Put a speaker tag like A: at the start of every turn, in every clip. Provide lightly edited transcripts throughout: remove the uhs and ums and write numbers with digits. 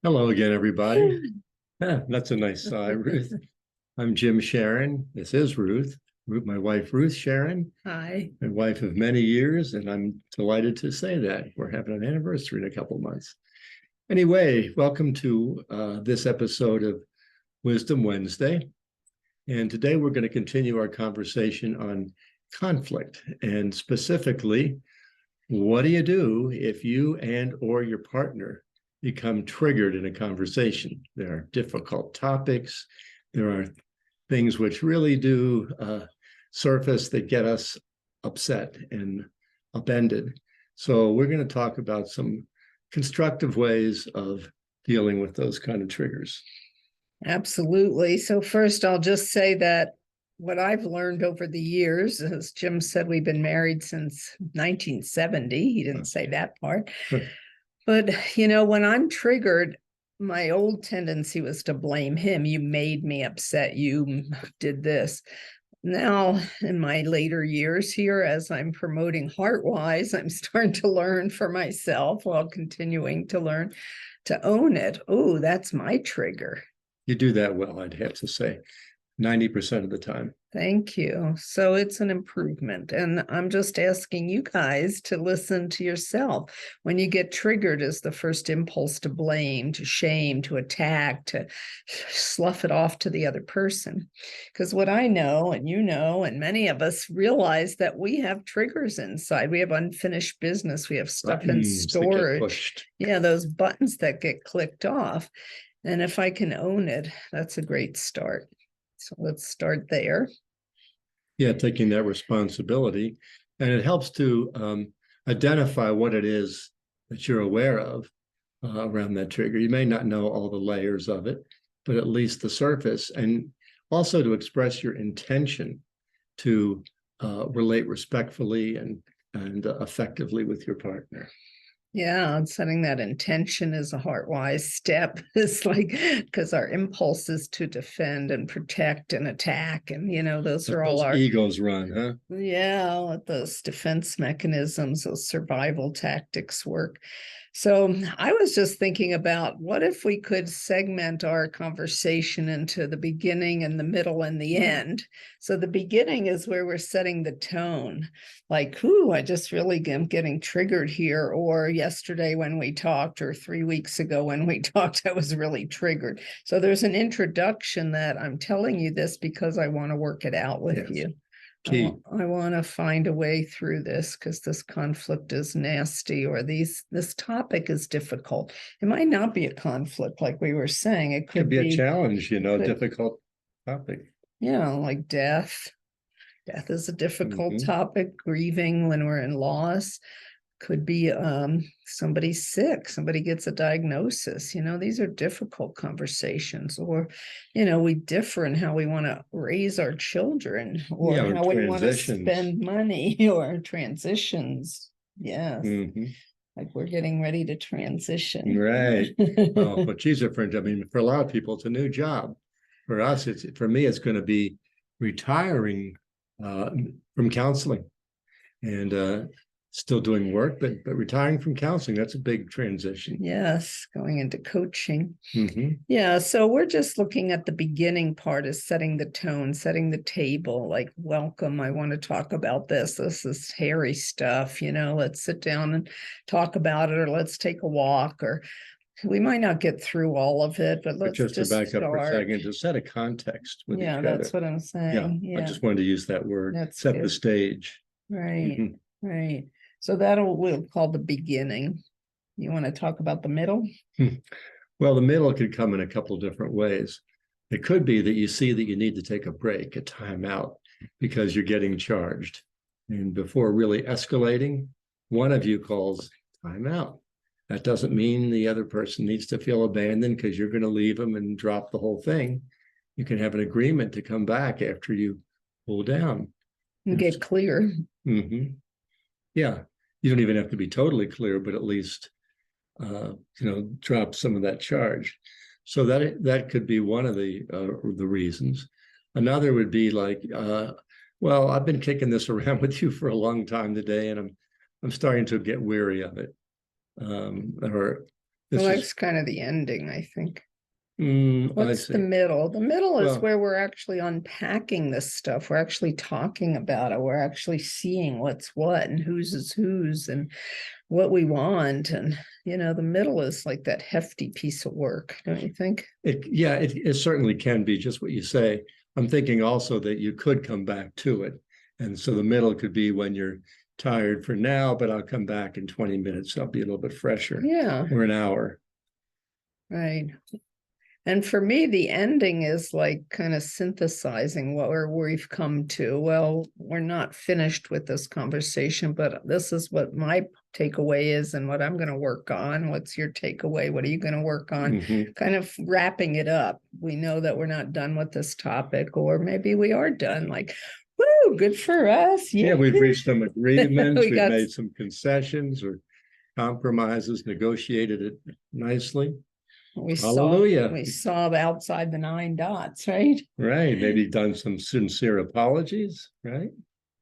A: Hello again, everybody. That's a nice sigh, Ruth. I'm Jim Sharon. This is Ruth. My wife, Ruth Sharon,
B: Hi.
A: my wife of many years, and I'm delighted to say that we're having an anniversary in a couple of months. Anyway, welcome to this episode of Wisdom Wednesday. And today we're going to continue our conversation on conflict, and specifically, what do you do if you and or your partner become triggered in a conversation? There are difficult topics. There are things which really do surface that get us upset and upended. So we're going to talk about some constructive ways of dealing with those kind of triggers.
B: Absolutely. So first, I'll just say that what I've learned over the years, as Jim said, we've been married since 1970. He didn't say that part. But, when I'm triggered, my old tendency was to blame him. You made me upset. You did this. Now, in my later years here, as I'm promoting Heartwise, I'm starting to learn for myself while continuing to learn to own it. Oh, that's my trigger.
A: You do that well, I'd have to say, 90% of the time.
B: Thank you. So it's an improvement. And I'm just asking you guys to listen to yourself. When you get triggered, is the first impulse to blame, to shame, to attack, to slough it off to the other person? Because what I know, and many of us realize that we have triggers inside. We have unfinished business. We have stuff in storage. Yeah, those buttons that get clicked off. And if I can own it, that's a great start. So let's start there.
A: Yeah, taking that responsibility. And it helps to identify what it is that you're aware of around that trigger. You may not know all the layers of it, but at least the surface. And also to express your intention to relate respectfully and effectively with your partner.
B: Yeah, and setting that intention is a heartwise step. It's like, because our impulse is to defend and protect and attack. And, those are all our
A: egos run, huh?
B: Yeah, those defense mechanisms, those survival tactics work. So I was just thinking about what if we could segment our conversation into the beginning and the middle and the end. So the beginning is where we're setting the tone, like, ooh, I just really am getting triggered here. Or yesterday when we talked, or 3 weeks ago when we talked, I was really triggered. So there's an introduction that I'm telling you this because I want to work it out with you. I want to find a way through this because this conflict is nasty, or this topic is difficult. It might not be a conflict, like we were saying. It could
A: be a challenge, difficult topic.
B: Like death. Death is a difficult topic. Grieving when we're in loss. Could be somebody's sick, somebody gets a diagnosis. These are difficult conversations. Or, we differ in how we want to raise our children, or how we want to spend money, or transitions. Yes. Like we're getting ready to transition.
A: Right. Well, but she's different. I mean, for a lot of people, it's a new job. For us, for me, it's going to be retiring from counseling and still doing work, but retiring from counseling, that's a big transition.
B: Yes, going into coaching. Yeah, so we're just looking at the beginning part, is setting the tone, setting the table, like, welcome, I want to talk about this. This is hairy stuff, let's sit down and talk about it, or let's take a walk, or we might not get through all of it, but let's just
A: back up for a second to set a context with each other.
B: Yeah, that's what I'm saying.
A: Yeah, I just wanted to use that word. Set the stage.
B: Right, right. So we'll call the beginning. You want to talk about the middle?
A: Well, the middle could come in a couple of different ways. It could be that you see that you need to take a break, a timeout, because you're getting charged. And before really escalating, one of you calls timeout. That doesn't mean the other person needs to feel abandoned because you're going to leave them and drop the whole thing. You can have an agreement to come back after you cool down.
B: And get clear.
A: Yeah. You don't even have to be totally clear, but at least, drop some of that charge. So that could be one of the reasons. Another would be like, well, I've been kicking this around with you for a long time today, and I'm starting to get weary of it. Or This
B: Well,
A: is,
B: that's kind of the ending, I think.
A: I
B: What's the
A: see.
B: middle? The middle is
A: Well,
B: where we're actually unpacking this stuff. We're actually talking about it. We're actually seeing what's what and whose is whose and what we want. And, the middle is like that hefty piece of work, don't you think?
A: it certainly can be just what you say. I'm thinking also that you could come back to it. And so the middle could be when you're tired for now, but I'll come back in 20 minutes. I'll be a little bit fresher.
B: Yeah.
A: Or an hour.
B: Right. And for me, the ending is like kind of synthesizing what we've come to. Well, we're not finished with this conversation, but this is what my takeaway is and what I'm going to work on. What's your takeaway? What are you going to work on?
A: Mhm.
B: Kind of wrapping it up. We know that we're not done with this topic, or maybe we are done. Like, woo, good for us.
A: Yeah, we've reached some agreements.
B: We
A: We've
B: got
A: made some concessions or compromises, negotiated it nicely. Hallelujah.
B: we saw outside the 9 dots, right?
A: Right. Maybe done some sincere apologies, right?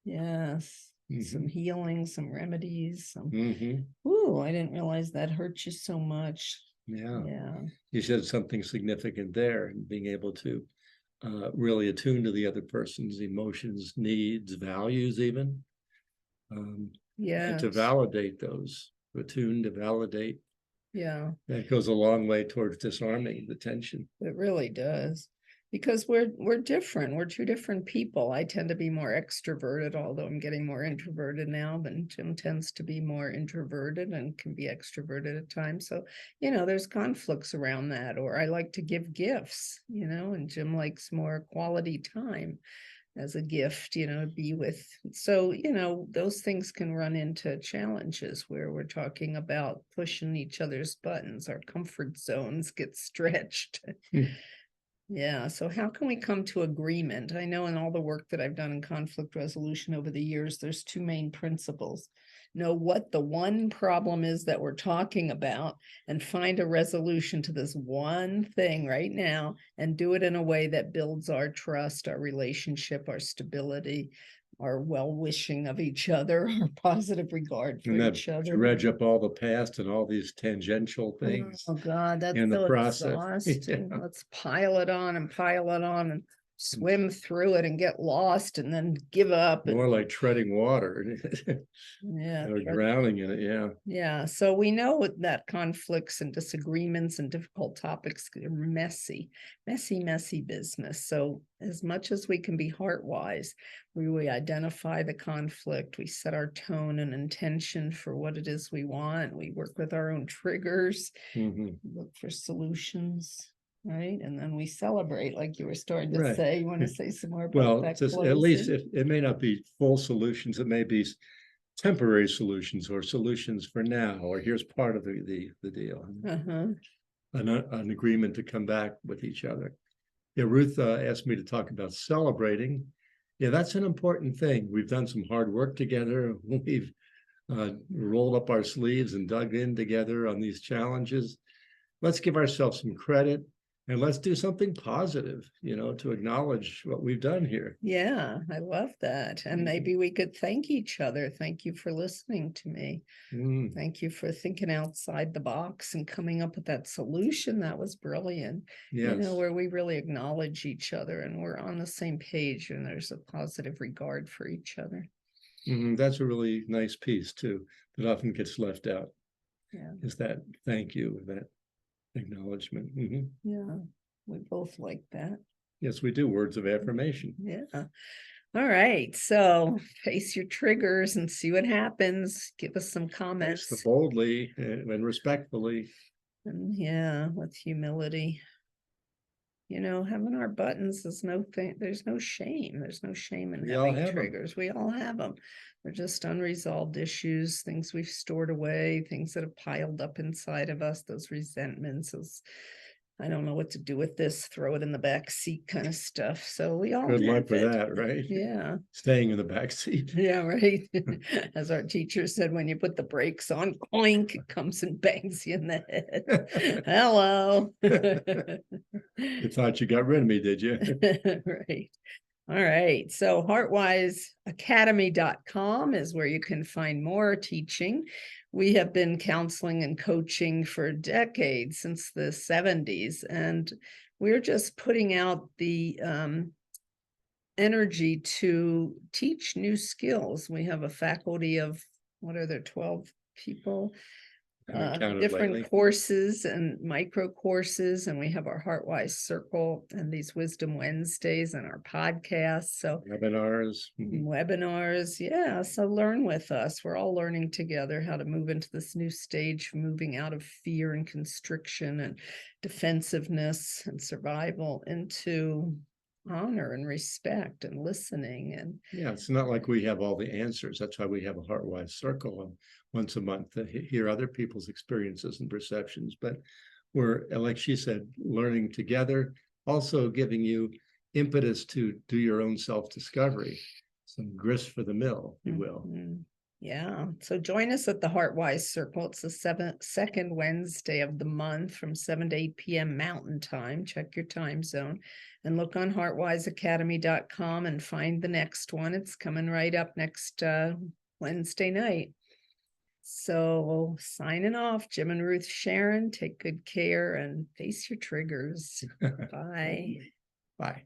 B: Yes. Some
A: Mhm.
B: healing, some remedies, some
A: Mhm.
B: ooh, I didn't realize that hurt you so much.
A: Yeah.
B: Yeah.
A: You said something significant there, and being able to really attune to the other person's emotions, needs, values, even, and to
B: Yes.
A: validate those, attune to validate.
B: Yeah.
A: That goes a long way towards disarming the tension.
B: It really does. Because we're different. We're two different people. I tend to be more extroverted, although I'm getting more introverted now, but Jim tends to be more introverted and can be extroverted at times. So, there's conflicts around that. Or I like to give gifts, and Jim likes more quality time as a gift, to be with. So, those things can run into challenges where we're talking about pushing each other's buttons. Our comfort zones get stretched. Yeah. So how can we come to agreement? I know in all the work that I've done in conflict resolution over the years, there's two main principles. Know what the one problem is that we're talking about and find a resolution to this one thing right now and do it in a way that builds our trust, our relationship, our stability, our well-wishing of each other, our positive regard for
A: And that
B: each other.
A: dredge up all the past and all these tangential things
B: Oh God, that's
A: in the
B: so
A: process.
B: exhausting.
A: Yeah.
B: Let's pile it on and swim through it and get lost and then give up.
A: More like treading water
B: Yeah.
A: or drowning in it. Yeah.
B: Yeah. So we know that conflicts and disagreements and difficult topics are messy, messy business. So as much as we can be heart-wise, we identify the conflict, we set our tone and intention for what it is we want. We work with our own triggers, look for solutions. Right. And then we celebrate, like you were starting to
A: Right.
B: say. You want to say some more about
A: Well,
B: that?
A: just at least it may not be full solutions, it may be temporary solutions or solutions for now, or here's part of the deal. An agreement to come back with each other. Yeah, Ruth asked me to talk about celebrating. Yeah, that's an important thing. We've done some hard work together. We've rolled up our sleeves and dug in together on these challenges. Let's give ourselves some credit and let's do something positive, to acknowledge what we've done here.
B: Yeah, I love that. And maybe we could thank each other. Thank you for listening to me. Thank you for thinking outside the box and coming up with that solution. That was brilliant.
A: Yes.
B: Where we really acknowledge each other and we're on the same page and there's a positive regard for each other.
A: That's a really nice piece too, that often gets left out.
B: Yeah.
A: Is that thank you, that acknowledgement.
B: Yeah, we both like that.
A: Yes, we do. Words of affirmation.
B: Yeah. All right. So face your triggers and see what happens. Give us some comments.
A: Face them boldly and respectfully.
B: And yeah, with humility. Having our buttons is there's no shame. There's no shame in having triggers. We all have them. They're just unresolved issues, things we've stored away, things that have piled up inside of us, those resentments, those I don't know what to do with this, throw it in the back seat kind of stuff. So we all
A: good luck with
B: it.
A: that, right?
B: Yeah.
A: Staying in the back seat.
B: Yeah, right. As our teacher said, when you put the brakes on, clink, it comes and bangs you in the head. Hello.
A: You thought you got rid of me, did you?
B: Right. All right. So heartwiseacademy.com is where you can find more teaching. we have been counseling and coaching for decades, since the 70s, and we're just putting out the energy to teach new skills. We have a faculty of, what are there, 12 people?
A: Haven't counted
B: Different
A: lately.
B: courses and micro courses, and we have our Heartwise Circle and these Wisdom Wednesdays and our podcasts. So
A: Webinars.
B: webinars, yeah. So learn with us. We're all learning together how to move into this new stage, moving out of fear and constriction and defensiveness and survival into honor and respect and listening. And
A: Yeah, it's not like we have all the answers. That's why we have a Heartwise Circle once a month to hear other people's experiences and perceptions. But we're, like she said, learning together, also giving you impetus to do your own self-discovery, some grist for the mill, if you will.
B: Yeah. So join us at the Heartwise Circle. It's the second Wednesday of the month from 7 to 8 p.m. Mountain Time. Check your time zone and look on heartwiseacademy.com and find the next one. It's coming right up next Wednesday night. So signing off, Jim and Ruth Sharon, take good care and face your triggers. Bye.
A: Bye.